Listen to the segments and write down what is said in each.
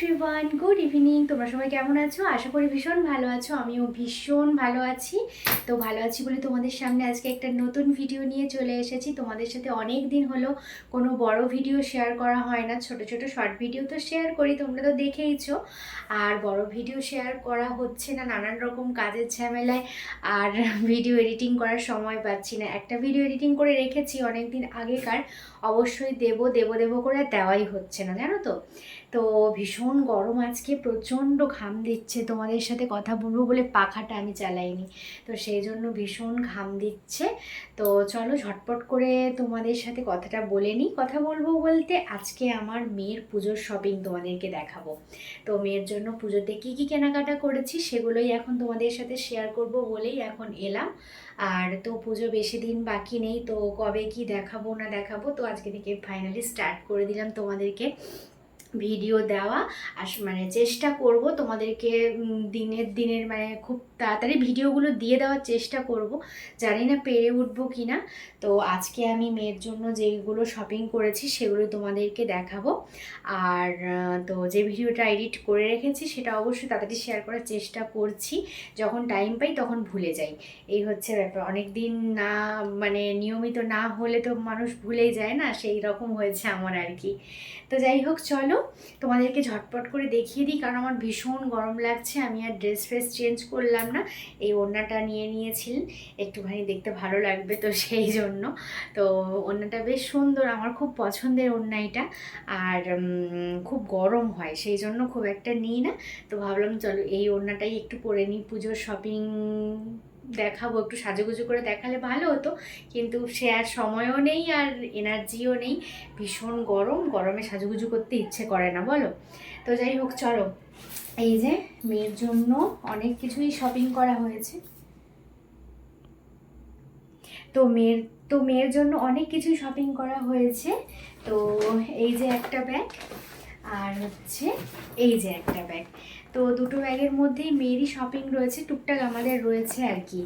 Everyone, good evening. তোমরা সবাই কেমন আছো? আশা করি ভীষণ ভালো আছো। আমিও ভীষণ ভালো আছি। তো ভালো আছি বলে তোমাদের সামনে আজকে একটা নতুন ভিডিও নিয়ে চলে এসেছি। তোমাদের সাথে অনেক দিন হলো কোনো বড় ভিডিও শেয়ার করা হয় না। ছোট ছোট শর্ট ভিডিও তো শেয়ার করি, তোমরা তো দেখেইছো। আর বড় ভিডিও শেয়ার করা হচ্ছে না, নানান রকম কাজের ঝামেলায়। আর ভিডিও এডিটিং করার সময় পাচ্ছি না। একটা ভিডিও এডিটিং করে রেখেছি অনেক দিন আগেকার, অবশ্যই দেবো দেবো দেবো করে দেওয়াই হচ্ছে না, জানো তো। তো ভীষণ গরম, আজকে প্রচণ্ড ঘাম দিচ্ছে। তোমাদের সাথে কথা বলবো বলে পাখাটা আমি চালাইনি, তো সেই জন্য ভীষণ ঘাম দিচ্ছে। তো চলো ঝটপট করে তোমাদের সাথে কথাটা বলে নিই। কথা বলবো বলতে আজকে আমার মেয়ের পুজোর শপিং তোমাদেরকে দেখাবো। তো মেয়ের জন্য পুজোতে কী কী কেনাকাটা করেছি সেগুলোই এখন তোমাদের সাথে শেয়ার করব বলেই এখন এলাম। আর তো পুজো বেশি দিন বাকি নেই, তো কবে কি দেখাবো না দেখাবো, তো আজকে থেকে ফাইনালি স্টার্ট করে দিলাম তোমাদেরকে ভিডিও দেওয়া। আর মানে চেষ্টা করব তোমাদেরকে দিনের মানে খুব তাড়াতাড়ি ভিডিওগুলো দিয়ে দেওয়ার চেষ্টা করব। জানি না পেরে উঠবো কি না। তো আজকে আমি মেয়ের জন্য যেগুলো শপিং করেছি সেগুলো তোমাদেরকে দেখাবো। আর তো যে ভিডিওটা এডিট করে রেখেছি সেটা অবশ্যই তাড়াতাড়ি শেয়ার করার চেষ্টা করছি। যখন টাইম পাই তখন ভুলে যাই, এই হচ্ছে ব্যাপার। অনেক দিন না মানে নিয়মিত না হলে তো মানুষ ভুলেই যায় না, সেই রকম হয়েছে আমার আর কি। তো যাই হোক, চলো তোমাদেরকে ঝটপট করে দেখিয়ে দিই, কারণ আমার ভীষণ গরম লাগছে। আমি আর ড্রেস ফ্রেস চেঞ্জ করলাম না, এই ওড়নাটা নিয়ে নিয়েছিলেন, একটুখানি দেখতে ভালো লাগবে তো সেই জন্য। তো ওড়নাটা বেশ সুন্দর, আমার খুব পছন্দের ওড়না এটা। আর খুব গরম হয় সেই জন্য খুব একটা নিই না। তো ভাবলাম চলো এই ওড়নাটাই একটু পরে নিই, পুজোর শপিং দেখাবো, একটু সাজুগুজু করে দেখালে ভালো হতো, কিন্তু সে আর সময়ও নেই আর এনার্জিও নেই। ভীষণ গরম, গরমে সাজুগুজু করতে ইচ্ছে করে না, বলো। তো যাই হোক, চলো। এই যে মেয়ের জন্য অনেক কিছুই শপিং করা হয়েছে। তো মেয়ের জন্য অনেক কিছুই শপিং করা হয়েছে। তো এই যে একটা ব্যাগ, আর হচ্ছে এই যে একটা ব্যাগ। তো দুটো ব্যাগের মধ্যেই মেয়েরই শপিং রয়েছে, টুকটাক আমাদের রয়েছে আর কি।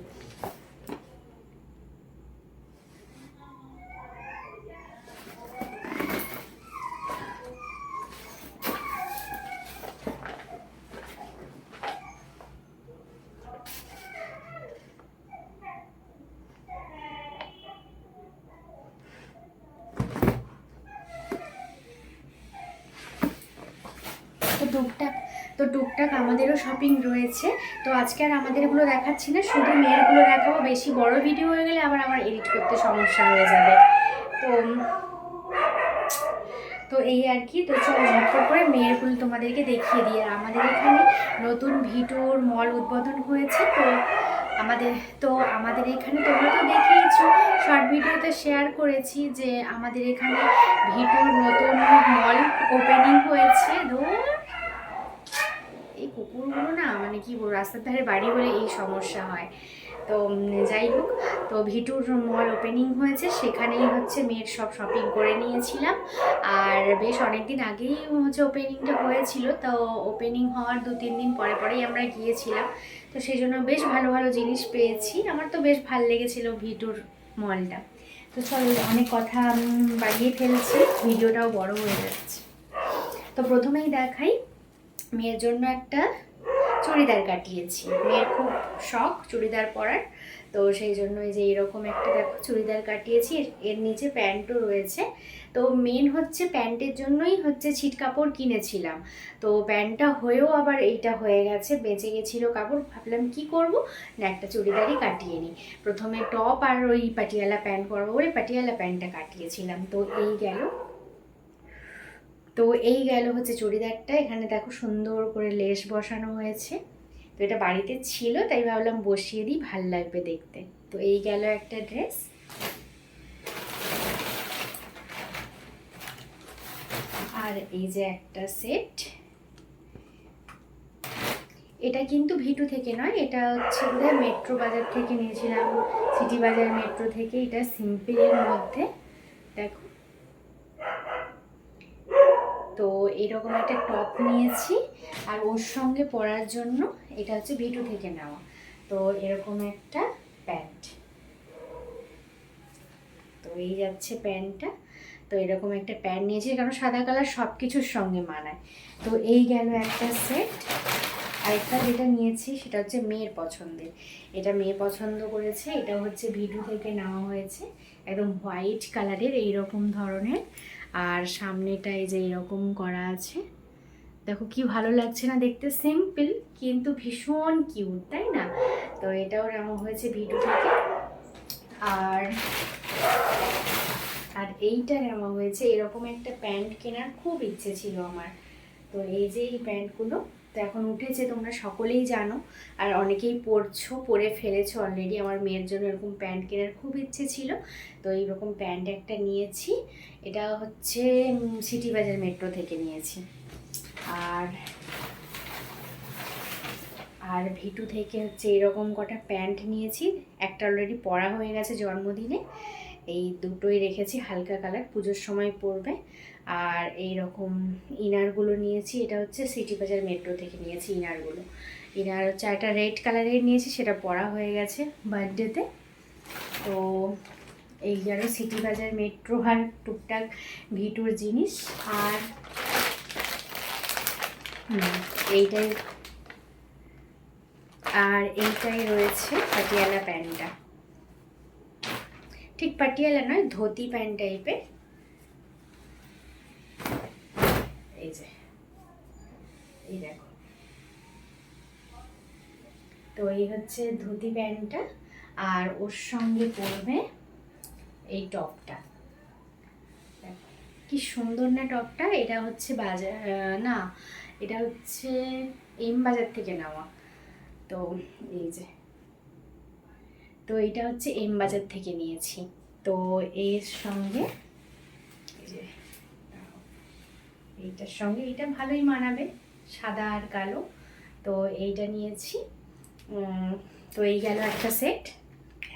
তো টুকটাক আমাদেরও শপিং রয়েছে। তো আজকে আর আমাদের এগুলো দেখাচ্ছি না, শুধু মেয়েরগুলো দেখাবো। বেশি বড় ভিডিও হয়ে গেলে আবার আমার এডিট করতে সমস্যা হয়ে যাবে। তো তো এই আর কি। তো চলো ঝটপট করে মেয়েরগুলো তোমাদেরকে দেখিয়ে দিই। আর আমাদের এখানে নতুন ভিটুর মল উদ্বোধন হয়েছে। আমাদের আমাদের এখানে তোমরা তো দেখেইছো, শর্ট ভিডিওতে শেয়ার করেছি যে আমাদের এখানে ভিটুর নতুন মল ওপেনিং হয়েছে। এই কুকুরগুলো না, মানে কি বলবো, রাস্তার ধারে বাড়ি হলে এই সমস্যা হয়। তো যাই হোক, তো ভিটুর মল ওপেনিং হয়েছে, সেখানেই হচ্ছে মেয়ের সব শপিং করে নিয়েছিলাম। আর বেশ অনেক দিন আগেই হচ্ছে ওপেনিংটা হয়েছিল, তো ওপেনিং হওয়ার 2-3 দিন পরে পরেই আমরা গিয়েছিলাম। তো সেই জন্য বেশ ভালো ভালো জিনিস পেয়েছি। আমার তো বেশ ভালো লেগেছিলো ভিটুর মলটা। তো চলো, অনেক কথা বাড়িয়ে ফেলছি, ভিডিওটাও বড় হয়ে যাচ্ছে। তো প্রথমেই দেখাই, মেয়ের জন্য একটা চুড়িদার কাটিয়েছি। মেয়ের খুব শখ চুড়িদার পরার, তো সেই জন্য এই যে এরকম একটা দেখো চুড়িদার কাটিয়েছি। এর নিচে প্যান্টও রয়েছে। তো মেন হচ্ছে প্যান্টের জন্যই হচ্ছে ছিট কাপড় কিনেছিলাম। তো প্যান্টটা হয়েও আবার এইটা হয়ে গেছে, বেঁচে গেছিলো কাপড়। ভাবলাম কি করব, না একটা চুড়িদারই কাটিয়ে নিই। প্রথমে টপ আর ওই পাটিয়ালা প্যান্ট পরবো বলে পাটিয়ালা প্যান্টটা কাটিয়েছিলাম। তো এই গেল হচ্ছে চুড়িদারটা। এখানে দেখো সুন্দর করে লেস বসানো হয়েছে। তো এটা বাড়িতে ছিল, তাই ভাবলাম বসিয়ে দিই, ভাল লাগবে দেখতে। তো এই গেল একটা ড্রেস। আর এই যে একটা সেট, এটা কিন্তু ভিটু থেকে নয়, এটা হচ্ছে বোধহয় মেট্রো বাজার থেকে নিয়েছিলাম, সিটি বাজার মেট্রো থেকে। এটা সিম্পলের মধ্যে দেখো। তো এরকম একটা টপ নিয়েছি, আর ওর সঙ্গে পরার জন্য এটা হচ্ছে ভিটু থেকে নেওয়া। তো এরকম একটা প্যান্ট। তো এই যাচ্ছে প্যান্টটা। তো এরকম একটা প্যান্ট নিয়েছি, কারণ সাদা কালার সব কিছুর সঙ্গে মানায়। তো এই গেল একটা সেট। আরেকটা যেটা নিয়েছি সেটা হচ্ছে মেয়ের পছন্দের, এটা মেয়ে পছন্দ করেছে, এটা হচ্ছে ভিডু থেকে নেওয়া হয়েছে, একদম হোয়াইট কালারের এইরকম ধরনের, আর সামনেটা এই যে এরকম করা আছে, দেখো কি ভালো লাগছে না দেখতে, সিম্পল কিন্তু ভীষণ কিউট, তাই না? তো এটাও নেওয়া হয়েছে ভিডু থেকে। আর আর এইটা নেওয়া হয়েছে, এরকম একটা প্যান্ট কেনার খুব ইচ্ছে ছিল আমার। তো এই যে এই প্যান্টগুলো তো এখন উঠেছে, তোমরা সকলেই জানো, আর অনেকেই পরছো, পরে ফেলেছো অলরেডি। আমার মেয়ের জন্য এরকম প্যান্ট কেনার খুব ইচ্ছে ছিল, তো এইরকম প্যান্ট একটা নিয়েছি। এটা হচ্ছে সিটি বাজার মেট্রো থেকে নিয়েছি। আর আর ভিটু থেকে হচ্ছে এরকম কটা প্যান্ট নিয়েছি, একটা অলরেডি পরা হয়ে গেছে জন্মদিনে, এই দুটোই রেখেছি হালকা কালার, পুজোর সময় পরবে। আর এই রকম ইনারগুলো নিয়েছি, এটা হচ্ছে সিটি বাজার মেট্রো থেকে নিয়েছি ইনারগুলো। ইনার হচ্ছে একটা রেড কালারের নিয়েছি, সেটা পরা হয়ে গেছে বার্থডেতে। তো এই গেল সিটি বাজার মেট্রো আর টুকটাক ভিটুর জিনিস। আর এইটাই রয়েছে পাটিয়ালা প্যান্টটা, ঠিক পাটিয়ালা নয়, ধুতি প্যান্ট টাইপের। এই যে এই দেখো, তো এই হচ্ছে ধুতি প্যান্টটা, আর ওর সঙ্গে পরবে এই টপটা। কি সুন্দর না টপটা! এটা হচ্ছে বাজার না, এটা হচ্ছে এম বাজার থেকে নেওয়া। তো এই যে, তো এটা হচ্ছে এম বাজার থেকে নিয়েছি। তো এর সঙ্গে এই যে, এইটার সঙ্গে এটা ভালোই মানাবে, সাদা আর কালো। তো এইটা নিয়েছি। তো এই গেল একটা সেট।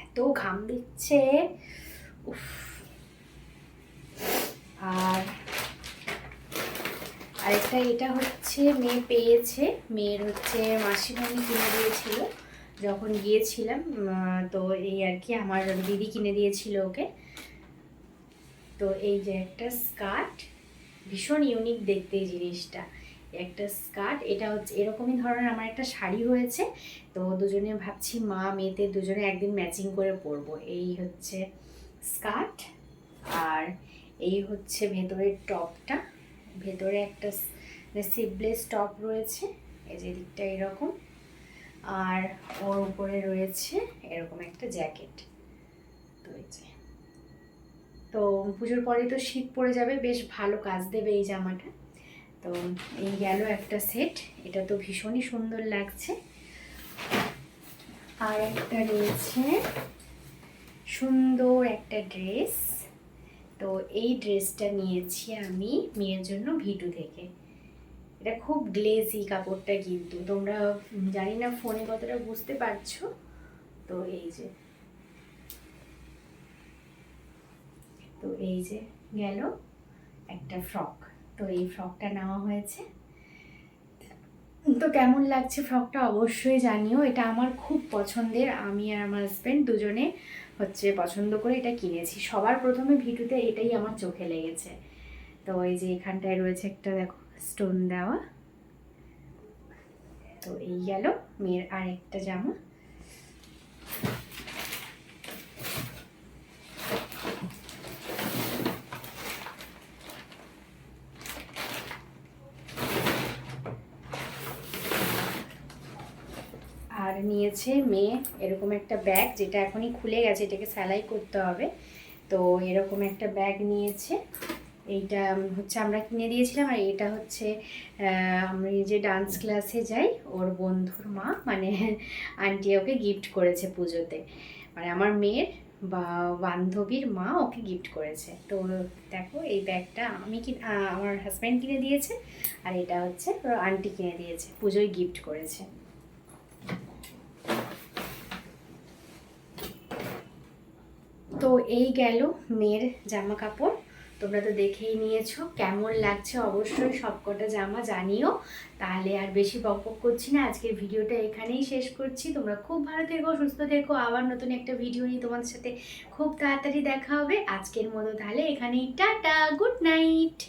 এত ঘাম দিচ্ছে, উফ। আর আরেকটা, এটা হচ্ছে মেয়ে পেয়েছে, মেয়ের হচ্ছে মাসিমণি কিনে দিয়েছিল যখন গিয়েছিলাম। তো এই আর কি আমার দিদি কিনে দিয়েছিল ওকে। তো এই যে একটা স্কার্ট, ভীষণ ইউনিক দেখতে এই জিনিসটা, একটা স্কার্ট। এটা হচ্ছে এরকমই ধরনের আমার একটা শাড়ি হয়েছে, তো দুজনে ভাবছি মা মেয়েতে দুজনে একদিন ম্যাচিং করে পরবো। এই হচ্ছে স্কার্ট, আর এই হচ্ছে ভেতরের টপটা, ভেতরে একটা স্লিভলেস টপ রয়েছে, এই যে দিকটা এরকম, আর ওর উপরে রয়েছে এরকম একটা জ্যাকেট। তো এই যে, তো পুজোর পরে তো শীত পড়ে যাবে, বেশ ভালো কাজ দেবে এই জামাটা। তো এই গেল একটা সেট, এটা তো ভীষণই সুন্দর লাগছে। আর একটা রয়েছে সুন্দর একটা ড্রেস, তো এই ড্রেসটা নিয়েছি আমি মেয়ের জন্য ভিটু থেকে। এটা খুব গ্লেজি কাপড়টা, কিন্তু তোমরা জানি না ফোনে কতটা বুঝতে পারছো। তো এই যে, তো এই যে গেল একটা ফ্রক, তো এই ফ্রকটা নেওয়া হয়েছে। তো কেমন লাগছে ফ্রকটা অবশ্যই জানিও, এটা আমার খুব পছন্দের, আমি আর আমার হাজব্যান্ড দুজনে হচ্ছে পছন্দ করে এটা কিনেছি। সবার প্রথমে ভিটুতে এটাই আমার চোখে লেগেছে। তো এই যে এখানটায় রয়েছে একটা দেখো স্টোন দেওয়া। তো এই গেল মেয়ের আরেকটা জামা। আর নিয়েছে মেয়ে এরকম একটা ব্যাগ, যেটা এখনই খুলে গেছে, এটাকে সেলাই করতে হবে। তো এরকম একটা ব্যাগ নিয়েছে, এইটা হচ্ছে আমরা কিনে দিয়েছিলাম। আর এটা হচ্ছে আমি যে ডান্স ক্লাসে যাই ওর বন্ধুর মা, মানে আন্টি ওকে গিফট করেছে পুজোতে, মানে আমার মেয়ের বা বান্ধবীর মা ওকে গিফট করেছে। তো দেখো এই ব্যাগটা আমি আমার হাজব্যান্ড কিনে দিয়েছে, আর এটা হচ্ছে ওর আন্টি কিনে দিয়েছে, পুজোয় গিফট করেছে। তো এই গেল মেয়ের জামা কাপড়। তোমরা তো দেখেই নিয়েছো, কেমন লাগছে অবশ্যই সবকটা জামা জানিও। তাহলে আর বেশি বকবক করছি না, আজকের ভিডিওটা এখানেই শেষ করছি। তোমরা খুব ভালো থেকো, সুস্থ থেকো, আবার নতুন একটা ভিডিও নিয়ে তোমাদের সাথে খুব তাড়াতাড়ি দেখা হবে। আজকের মতো তাহলে এখানেই টাটা, গুড নাইট।